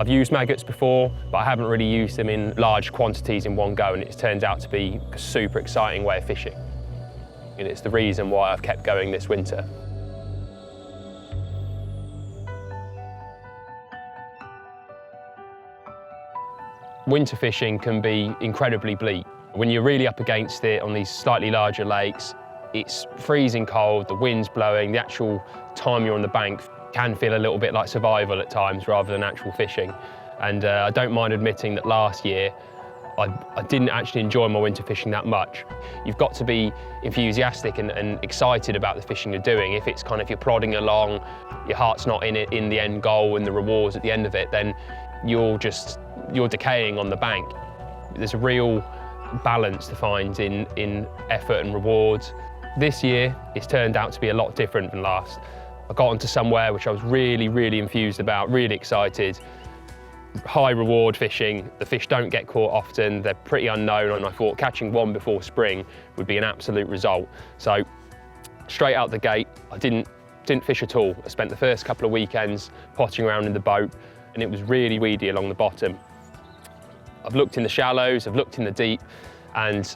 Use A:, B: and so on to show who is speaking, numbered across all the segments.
A: I've used maggots before, but I haven't really used them in large quantities in one go, and it's turned out to be a super exciting way of fishing. And it's the reason why I've kept going this winter. Winter fishing can be incredibly bleak. When you're really up against it on these slightly larger lakes, it's freezing cold, the wind's blowing, the actual time you're on the bank can feel a little bit like survival at times rather than actual fishing. And I don't mind admitting that last year I didn't actually enjoy my winter fishing that much. You've got to be enthusiastic and excited about the fishing you're doing. If it's kind of you're plodding along, your heart's not in it, in the end goal and the rewards at the end of it, then you're decaying on the bank. There's a real balance to find in effort and rewards. This year, it's turned out to be a lot different than last. I got onto somewhere which I was really, really enthused about, really excited. High reward fishing, the fish don't get caught often, they're pretty unknown, and I thought catching one before spring would be an absolute result. So straight out the gate, I didn't fish at all. I spent the first couple of weekends potting around in the boat, and it was really weedy along the bottom. I've looked in the shallows, I've looked in the deep, and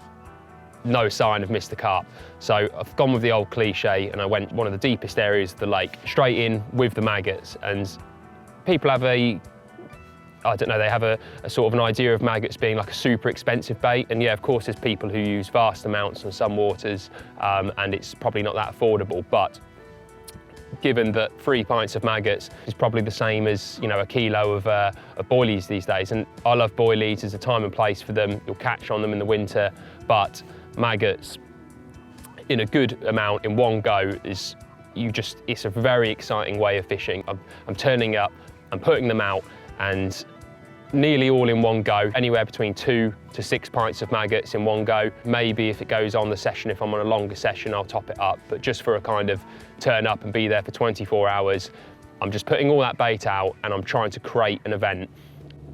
A: no sign of Mr. Carp. So I've gone with the old cliche, and I went one of the deepest areas of the lake, straight in with the maggots. And people have they have a sort of an idea of maggots being like a super expensive bait. And yeah, of course, there's people who use vast amounts on some waters, and it's probably not that affordable. But given that 3 pints of maggots is probably the same as, you know, a kilo of boilies these days. And I love boilies, there's a time and place for them. You'll catch on them in the winter, but maggots in a good amount in one go it's a very exciting way of fishing. I'm turning up, I'm putting them out, and nearly all in one go, anywhere between 2 to 6 pints of maggots in one go. Maybe if it goes on the session, if I'm on a longer session, I'll top it up, but just for a kind of turn up and be there for 24 hours, I'm just putting all that bait out and I'm trying to create an event.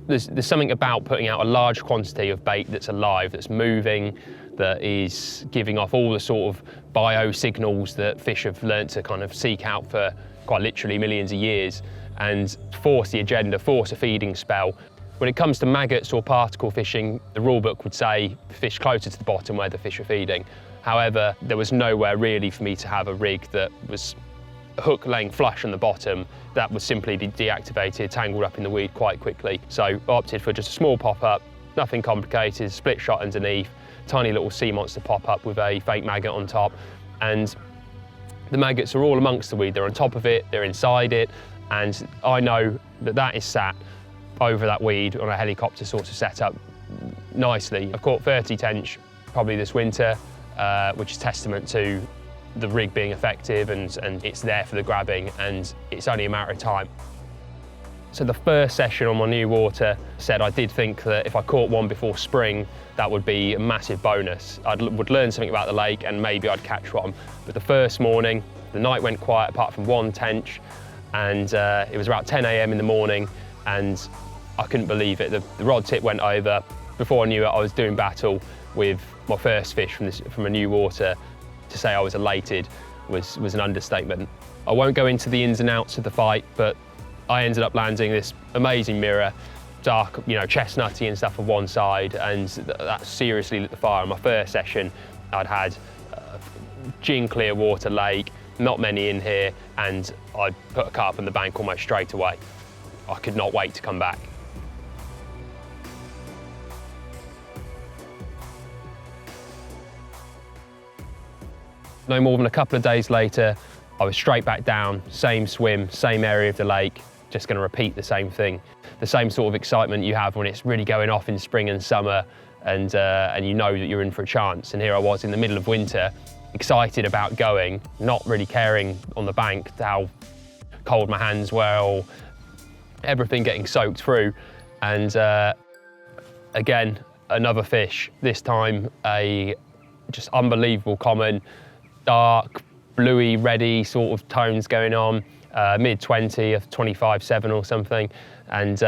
A: There's something about putting out a large quantity of bait that's alive, that's moving, that is giving off all the sort of bio-signals that fish have learnt to kind of seek out for quite literally millions of years, and force the agenda, force a feeding spell. When it comes to maggots or particle fishing, the rule book would say fish closer to the bottom where the fish are feeding. However, there was nowhere really for me to have a rig that was a hook laying flush on the bottom. That was simply deactivated, tangled up in the weed quite quickly. So I opted for just a small pop-up, nothing complicated, split shot underneath, tiny little sea monster pop-up with a fake maggot on top. And the maggots are all amongst the weed. They're on top of it, they're inside it, and I know that that is sat over that weed on a helicopter sort of setup nicely. I've caught 30 tench probably this winter, which is testament to the rig being effective, and it's there for the grabbing, and it's only a matter of time. So the first session on my new water said I did think that if I caught one before spring, that would be a massive bonus. I would learn something about the lake and maybe I'd catch one. But the first morning, the night went quiet apart from one tench, and it was about 10 a.m. in the morning, and I couldn't believe it. The rod tip went over. Before I knew it, I was doing battle with my first fish from a new water. To say I was elated was an understatement. I won't go into the ins and outs of the fight, but I ended up landing this amazing mirror, dark, you know, chestnutty and stuff on one side, and that seriously lit the fire. On my first session, I'd had gin clear water lake, not many in here, and I put a carp on the bank almost straight away. I could not wait to come back. No more than a couple of days later, I was straight back down, same swim, same area of the lake, just going to repeat the same thing. The same sort of excitement you have when it's really going off in spring and summer, and you know that you're in for a chance. And here I was in the middle of winter, excited about going, not really caring on the bank how cold my hands were or everything getting soaked through. And again, another fish, this time a just unbelievable common, dark, bluey, reddy sort of tones going on, mid-20, 25.7 or something, and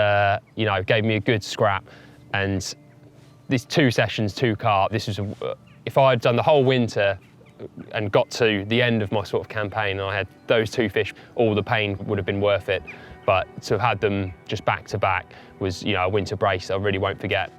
A: you know, gave me a good scrap. And these 2 sessions, 2 carp, this was if I had done the whole winter and got to the end of my sort of campaign and I had those 2 fish, all the pain would have been worth it. But to have had them just back to back was, you know, a winter brace I really won't forget.